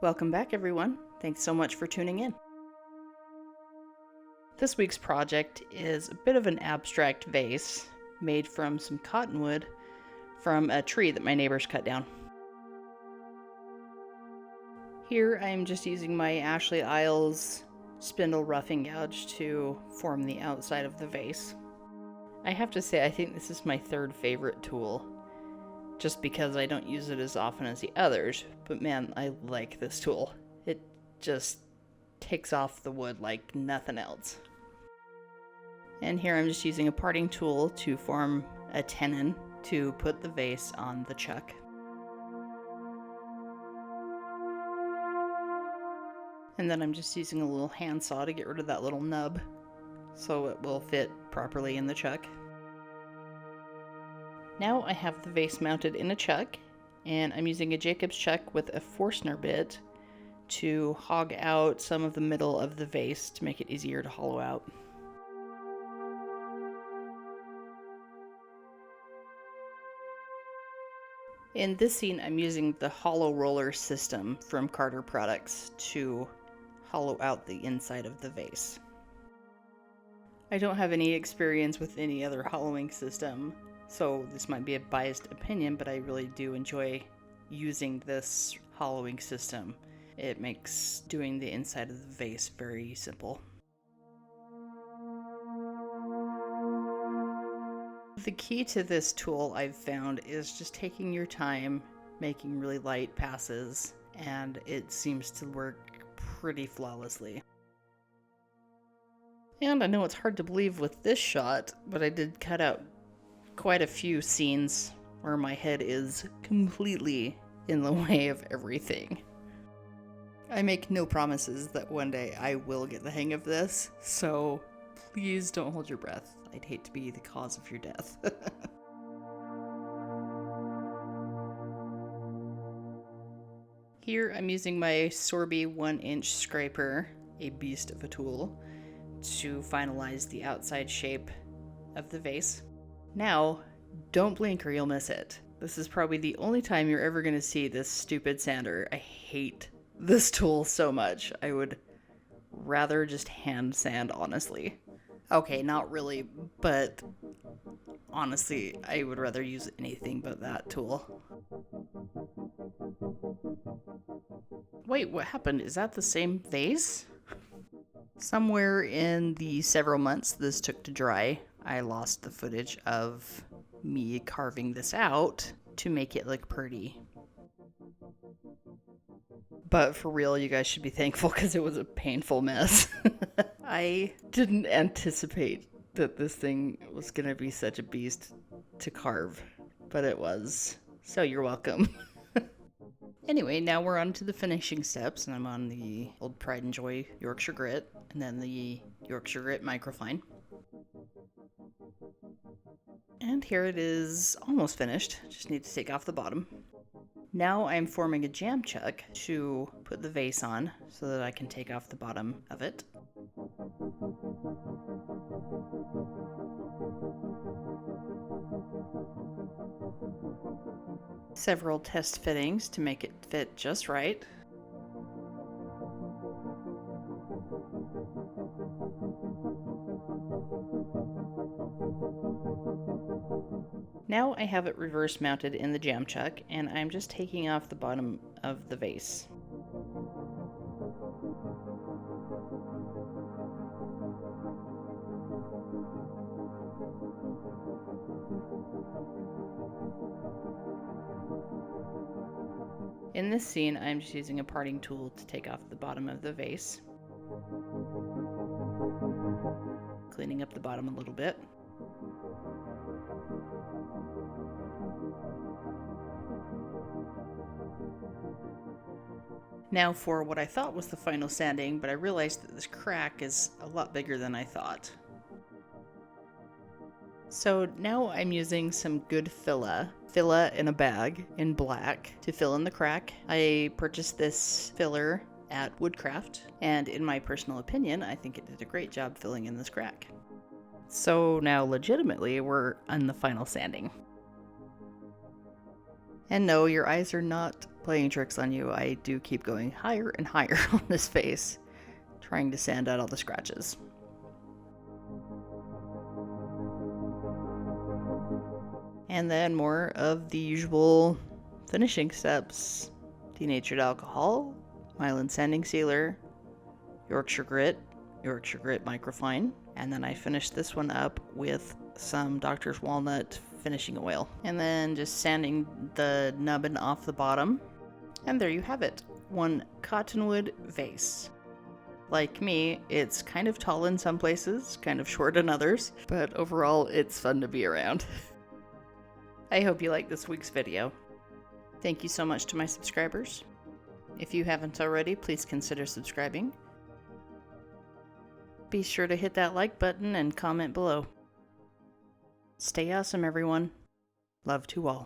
Welcome back, everyone. Thanks so much for tuning in. This week's project is a bit of an abstract vase made from some cottonwood from a tree that my neighbors cut down. Here I'm just using my Iles spindle roughing gouge to form the outside of the vase. I have to say I think this is my third favorite tool, just because I don't use it as often as the others, but man, I like this tool. It just takes off the wood like nothing else. And here I'm just using a parting tool to form a tenon to put the vase on the chuck. And then I'm just using a little handsaw to get rid of that little nub so it will fit properly in the chuck. Now I have the vase mounted in a chuck, and I'm using a Jacob's chuck with a Forstner bit to hog out some of the middle of the vase to make it easier to hollow out. In this scene, I'm using the hollow roller system from Carter Products to hollow out the inside of the vase. I don't have any experience with any other hollowing system, so this might be a biased opinion, but I really do enjoy using this hollowing system. It makes doing the inside of the vase very simple. The key to this tool I've found is just taking your time, making really light passes, and it seems to work pretty flawlessly. And I know it's hard to believe with this shot, but I did cut out quite a few scenes where my head is completely in the way of everything. I make no promises that one day I will get the hang of this, so please don't hold your breath. I'd hate to be the cause of your death. Here I'm using my Sorby 1-inch scraper, a beast of a tool, to finalize the outside shape of the vase. Now, don't blink or you'll miss it. This is probably the only time you're ever going to see this stupid sander. I hate this tool so much. I would rather just hand sand, honestly. Okay, not really, but honestly, I would rather use anything but that tool. Wait, what happened? Is that the same vase? Somewhere in the several months this took to dry, I lost the footage of me carving this out to make it look pretty. But for real, you guys should be thankful because it was a painful mess. I didn't anticipate that this thing was going to be such a beast to carve, but it was. So you're welcome. Anyway, now we're on to the finishing steps, and I'm on the old Pride and Joy Yorkshire Grit, and then the Yorkshire Grit Microfine. And here it is, almost finished. Just need to take off the bottom. Now I'm forming a jam chuck to put the vase on so that I can take off the bottom of it. Several test fittings to make it fit just right. Now I have it reverse mounted in the jam chuck, and I'm just taking off the bottom of the vase. In this scene, I'm just using a parting tool to take off the bottom of the vase. Cleaning up the bottom a little bit. Now for what I thought was the final sanding, but I realized that this crack is a lot bigger than I thought. So now I'm using some Goodfilla Filla in a bag in black to fill in the crack. I purchased this filler at Woodcraft, and in my personal opinion, I think it did a great job filling in this crack. So now legitimately, we're on the final sanding. And no, your eyes are not playing tricks on you. I do keep going higher and higher on this face, trying to sand out all the scratches. And then more of the usual finishing steps. Denatured Alcohol, Mylands sanding sealer, Yorkshire Grit Microfine, and then I finished this one up with some Doctor's Walnut finishing oil. And then just sanding the nubbin off the bottom. And there you have it, one Cottonwood vase. Like me, it's kind of tall in some places, kind of short in others, but overall it's fun to be around. I hope you liked this week's video. Thank you so much to my subscribers. If you haven't already, please consider subscribing. Be sure to hit that like button and comment below. Stay awesome, everyone. Love to all.